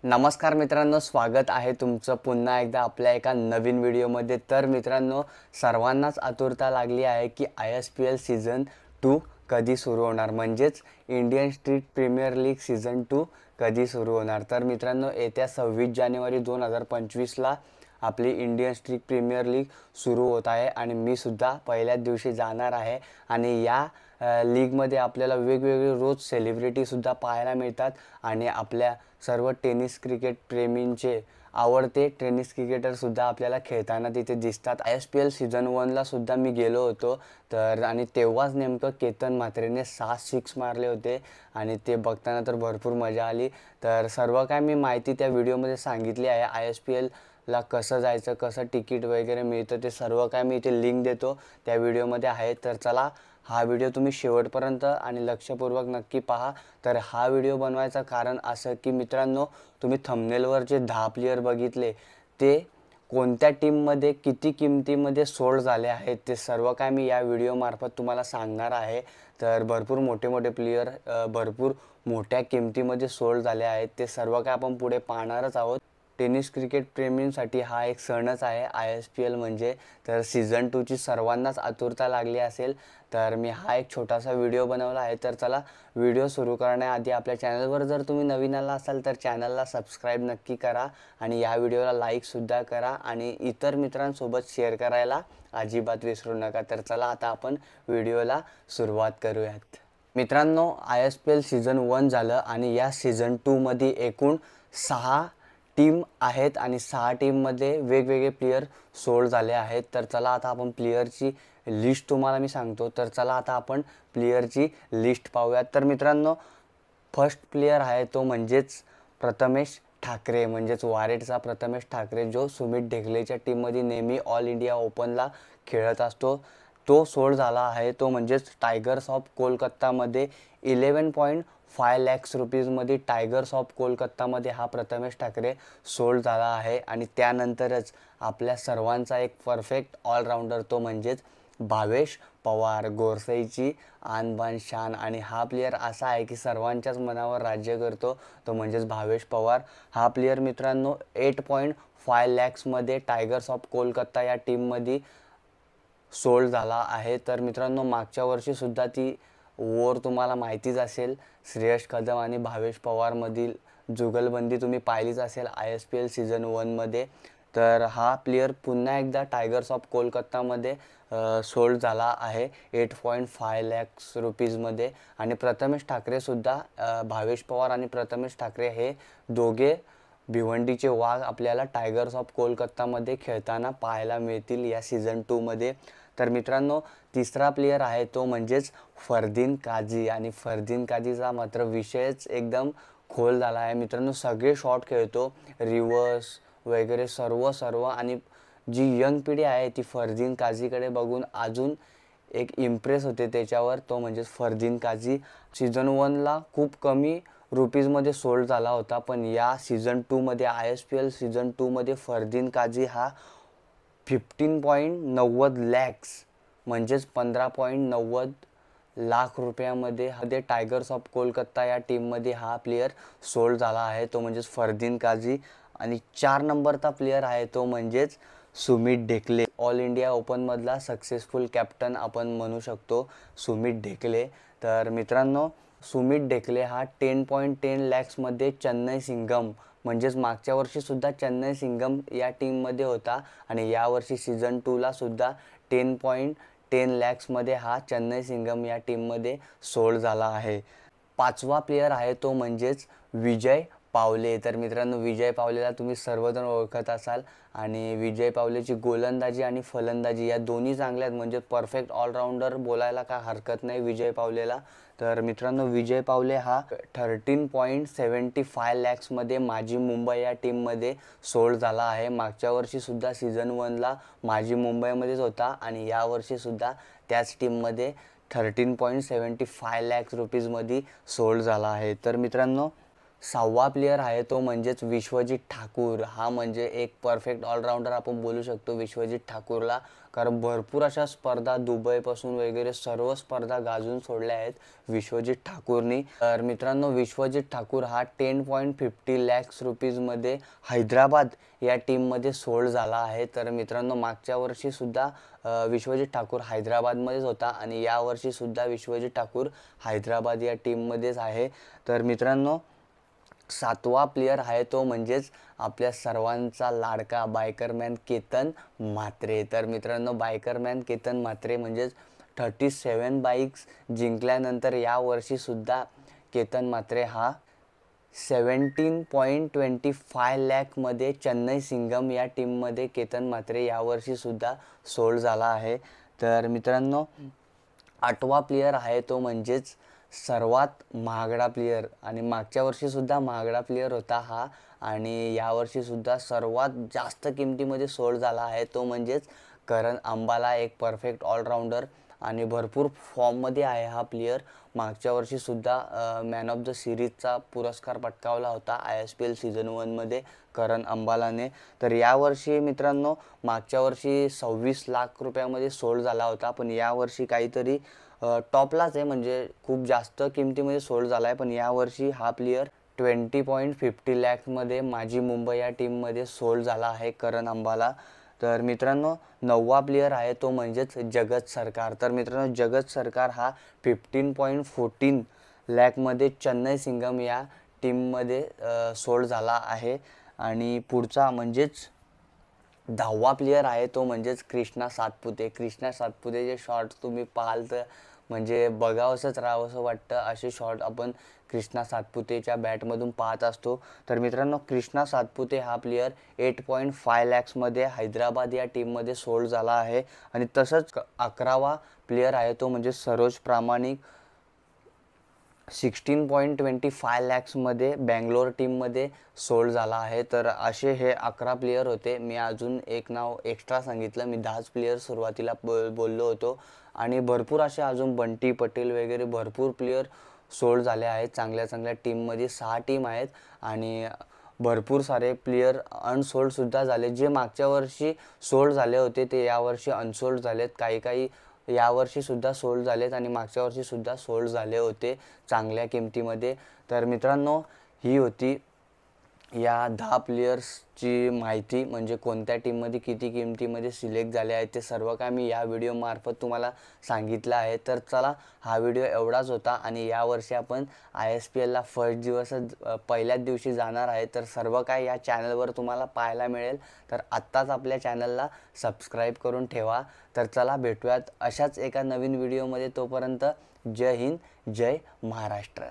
नमस्कार मित्रांनो, स्वागत आहे तुमचं पुन्हा एकदा आपल्या एका नवीन व्हिडिओमध्ये। तर मित्रांनो, सर्वांनाच आतुरता लागली आहे की ISPL सीझन 2 कधी सुरू होणार, म्हणजेच Indian street premier league season 2 कधी सुरू होणार। तर मित्रांनो, येत्या 26 जानेवारी 2025ला आपली इंडियन स्ट्रीट प्रीमियर लीग सुरू होत आहे आणि मी सुद्धा पहिल्याच दिवशी जाणार आहे। आणि या लीगमध्ये आपल्याला वेगवेगळे रोज सेलिब्रिटीसुद्धा पाहायला मिळतात आणि आपल्या सर्व टेनिस क्रिकेट प्रेमींचे आवडते टेनिस क्रिकेटरसुद्धा आपल्याला खेळताना तिथे दिसतात। ISPL सीझन 1ला सुद्धा मी गेलो होतो तर आणि तेव्हाच नेमकं केतन म्हात्रेने 7 सिक्स मारले होते आणि ते बघताना तर भरपूर मजा आली। तर सर्व काय मी माहिती त्या व्हिडिओमध्ये सांगितली आहे। ISPLला कसं जायचं, कसं तिकीट वगैरे मिळतं, ते सर्व काय मी इथे लिंक देतो त्या व्हिडिओमध्ये आहे। तर चला, हा व्हिडिओ तुम्ही शेवटपर्यंत आणि लक्षपूर्वक नक्की पहा। तर हा व्हिडिओ बनवायचं कारण असं की मित्रांनो, तुम्ही थंबनेलवर जे 10 प्लेयर बघितले ते कोणत्या टीममध्ये किती किमतीमध्ये सोल्ड झाले आहेत ते सर्व काय मी या व्हिडिओमार्फत तुम्हाला सांगणार आहे। तर भरपूर मोठे प्लेयर भरपूर मोठ्या किमतीमध्ये सोल्ड झाले आहेत, ते सर्व काय आपण पुढे पाहणारच आहोत। टेनिस क्रिकेट प्रेमींसाठी हा एक सणच आहे ISPL म्हणजे। तर सीझन 2 ची सर्वांनाच आतुरता लागली असेल, तर मी हा एक छोटासा व्हिडिओ बनवला आहे। तर चला, व्हिडिओ सुरू करण्याआधी आपल्या चॅनलवर जर तुम्ही नवीन आला असाल तर चॅनलला सबस्क्राईब नक्की करा आणि या व्हिडिओला लाईकसुद्धा करा आणि इतर मित्रांसोबत शेअर करायला अजिबात विसरू नका। तर चला, आता आपण व्हिडिओला सुरुवात करूयात। मित्रांनो, ISPL सीझन 1 झालं आणि या सीझन 2 मध्ये एकूण 6 टीम आहेत आणि 6 टीममध्ये वेगवेगळे प्लेयर सोल्ड झाले आहेत। तर चला, आता आपण प्लेयरची लिस्ट तुम्हाला मी सांगतो। तर चला, आता आपण प्लेयरची लिस्ट पाहूयात। तर मित्रांनो, फर्स्ट प्लेयर आहे तो म्हणजेच प्रथमेश ठाकरे, म्हणजेच वारेटचा प्रथमेश ठाकरे, जो सुमित ढेकलेच्या टीममध्ये नेहमी ऑल इंडिया ओपनला खेळत असतो। तो सोल्ड झाला आहे, तो म्हणजेच टायगर्स ऑफ कोलकातामध्ये 11.5 लाख रुपीजमध्ये टायगर्स ऑफ कोलकातामध्ये हा प्रथमेश ठाकरे सोल्ड झाला आहे। आणि त्यानंतरच आपल्या सर्वांचा एक परफेक्ट ऑलराऊंडर तो म्हणजेच भावेश पवार, गोरसईची आन बान शान, आणि हा प्लेयर असा आहे की सर्वांच्याच मनावर राज्य करतो, तो म्हणजेच भावेश पवार। हा प्लेयर मित्रांनो 8.5 लाखमध्ये टायगर्स ऑफ कोलकाता या टीममध्ये सोल्ड झाला आहे। तर मित्रांनो, मागच्या वर्षी सुद्धा ती वॉर तुम्हाला माहितीच असेल, श्रेयस कदम आणि भावेश पवारमधील जुगलबंदी तुम्ही पाहिलीच असेल ISPL सीझन 1 मध्ये। तर हा प्लेयर पुन्हा एकदा टायगर्स ऑफ कोलकातामध्ये सोल्ड झाला आहे 8.5 लाख रुपीजमध्ये। आणि प्रथमेश ठाकरेसुद्धा, भावेश पवार आणि प्रथमेश ठाकरे हे दोघे भिवंडीचे वाघ आपल्याला टायगर्स ऑफ कोलकातामध्ये खेळताना पाहायला मिळतील या सीझन 2 मध्ये। तर मित्रांनो, तिसरा प्लेयर आहे तो म्हणजेच फरदीन काझी, आणि फरदीन काझीचा मात्र विषयच एकदम खोल झाला आहे मित्रांनो। सगळे शॉट खेळतो, रिव्हर्स वगैरे सर्व आणि जी यंग पिढी आहे ती फरदीन काझीकडे बघून अजून एक इम्प्रेस होते त्याच्यावर, तो म्हणजेच फरदीन काझी। सीझन 1ला खूप कमी रुपीजमध्ये सोल्ड झाला होता, पण या सीझन 2 मध्ये ISPL सीझन 2 मध्ये फरदीन काझी हा 15.90 लाख म्हणजेच 15.90 लाख रुपयामध्ये टायगर्स ऑफ कोलकाता या टीममध्ये हा प्लेयर सोल्ड झाला आहे, तो म्हणजेच फरदीन काझी। आणि 4 नंबरचा प्लेयर आहे तो म्हणजेच सुमित ढेकले, ऑल इंडिया ओपनमधला सक्सेसफुल कॅप्टन आपण म्हणू शकतो सुमित ढेकले। तर मित्रांनो, सुमित ढेकले हा 10.10 लाखमध्ये चेन्नई सिंघम, म्हणजेच मागच्या वर्षी सुद्धा चेन्नई सिंघम या टीममध्ये होता आणि यावर्षी सीझन 2ला सुद्धा 10.10 लाखमध्ये हा चेन्नई सिंघम या टीममध्ये सोल्ड झाला आहे। पाचवा प्लेयर आहे तो म्हणजेच विजय पावले। तर मित्रांनो, विजय पावलेला तुम्ही सर्वजण ओळखत असाल आणि विजय पावलेची गोलंदाजी आणि फलंदाजी या दोन्ही चांगल्या आहेत, म्हणजे परफेक्ट ऑलराऊंडर बोलायला काय हरकत नाही विजय पावलेला। तर मित्रांनो, विजय पावले हा 13.75 लाखमध्ये माझी मुंबई या टीममध्ये सोल्ड झाला आहे। मागच्या वर्षी सुद्धा सीझन 1ला माझी मुंबईमध्येच होता आणि यावर्षी सुद्धा त्याच टीममध्ये 13.75 लाख रुपीजमध्ये सोल्ड झाला आहे। तर मित्रांनो, 6वा प्लेयर आहे तो म्हणजेच विश्वजित ठाकूर। हा म्हणजे एक परफेक्ट ऑलराऊंडर आपण बोलू शकतो विश्वजित ठाकूरला, कारण भरपूर अशा स्पर्धा दुबईपासून वगैरे सर्व स्पर्धा गाजून सोडल्या आहेत विश्वजित ठाकूरनी। तर मित्रांनो, विश्वजित ठाकूर हा 10.50 lakhs रुपीजमध्ये हैदराबाद या टीममध्ये सोल्ड झाला आहे। तर मित्रांनो, मागच्या वर्षीसुद्धा विश्वजित ठाकूर हैदराबादमध्येच होता आणि यावर्षीसुद्धा विश्वजित ठाकूर हैदराबाद या टीममध्येच आहे। तर मित्रांनो, 7वा प्लेयर आहे तो म्हणजेच आपल्या सर्वांचा लाडका बायकरमॅन केतन म्हात्रे। तर मित्रांनो, बायकरमॅन केतन म्हात्रे म्हणजेच 37 बाईक्स जिंकल्यानंतर यावर्षीसुद्धा केतन म्हात्रे हा 17.25 लाखमध्ये चेन्नई सिंघम या टीममध्ये केतन म्हात्रे यावर्षीसुद्धा सोल्ड झाला आहे। तर मित्रांनो, 8वा प्लेयर आहे तो म्हणजेच सर्वात महागडा प्लेयर, आणि मागच्या वर्षीसुद्धा महागडा प्लेयर होता हा, आणि यावर्षीसुद्धा सर्वात जास्त किमतीमध्ये सोल्ड झाला आहे तो म्हणजेच करण अंबाला। एक परफेक्ट ऑलराऊंडर आणि भरपूर फॉर्ममध्ये आहे हा प्लेयर। मागच्या वर्षीसुद्धा मॅन ऑफ द सिरीजचा पुरस्कार पटकावला होता ISPL सीझन 1मध्ये करण अंबालाने। तर यावर्षी मित्रांनो, मागच्या वर्षी 26 लाख रुपयामध्ये सोल्ड झाला होता, पण यावर्षी काहीतरी टॉपलाच आहे, म्हणजे खूप जास्त किमतीमध्ये सोल्ड झाला आहे। पण यावर्षी हा प्लेयर 20.50 लाखमध्ये माझी मुंबई या टीममध्ये सोल्ड झाला आहे करण अंबाला। तर मित्रांनो, 9वा प्लेयर आहे तो म्हणजेच जगत सरकार। तर मित्रांनो, जगत सरकार हा 15.14 लाखमध्ये चेन्नई सिंघम या टीममध्ये सोल्ड झाला आहे। आणि पुढचा म्हणजेच 10वा प्लेयर आहे तो म्हणजेच कृष्णा सातपुते। कृष्णा सातपुतेचे शॉट्स तुम्ही पाहाल तर म्हणजे बघावंसंच राहावंसं वाटतं, असे शॉट आपण कृष्णा सातपुतेच्या बॅटमधून पाहत असतो। तर मित्रांनो, कृष्णा सातपुते हा प्लेयर 8.5 लाखमध्ये हैदराबाद या टीममध्ये सोल्ड झाला आहे। आणि तसंच 11वा प्लेयर आहे तो म्हणजे सरोज प्रामाणिक, 16.25 लाखमध्ये बँगलोर टीममध्ये सोल्ड झाला आहे। तर असे हे 11 प्लेयर होते। मी अजून एक नाव एक्स्ट्रा सांगितलं, मी 10 प्लेयर सुरुवातीला बोललो होतो, आणि भरपूर असे अजून बंटी पटेल वगैरे भरपूर प्लेयर सोल्ड झाले आहेत चांगल्या चांगल्या टीममध्ये। 6 टीम आहेत आणि भरपूर सारे प्लेयर अनसोल्डसुद्धा झाले। जे मागच्या वर्षी सोल्ड झाले होते ते यावर्षी अनसोल्ड झालेत, काही काही यावर्षीसुद्धा सोल्ड झालेत आणि मागच्या वर्षीसुद्धा सोल्ड झाले होते चांगल्या किमतीमध्ये। तर मित्रांनो, ही होती या 10 प्लेयर्सची माहिती, म्हणजे कोणत्या टीममध्ये किती किमतीमध्ये सिलेक्ट झाले आहेत ते सर्व काय मी या व्हिडिओमार्फत तुम्हाला सांगितलं आहे। तर चला, हा व्हिडिओ एवढाच होता, आणि यावर्षी आपण ISPLला फर्स्ट दिवसच पहिल्याच दिवशी जाणार आहे। तर सर्व काय या चॅनलवर तुम्हाला पाहायला मिळेल, तर आत्ताच आपल्या चॅनलला सबस्क्राईब करून ठेवा। तर चला, भेटूयात अशाच एका नवीन व्हिडिओमध्ये। तोपर्यंत जय हिंद, जय महाराष्ट्र।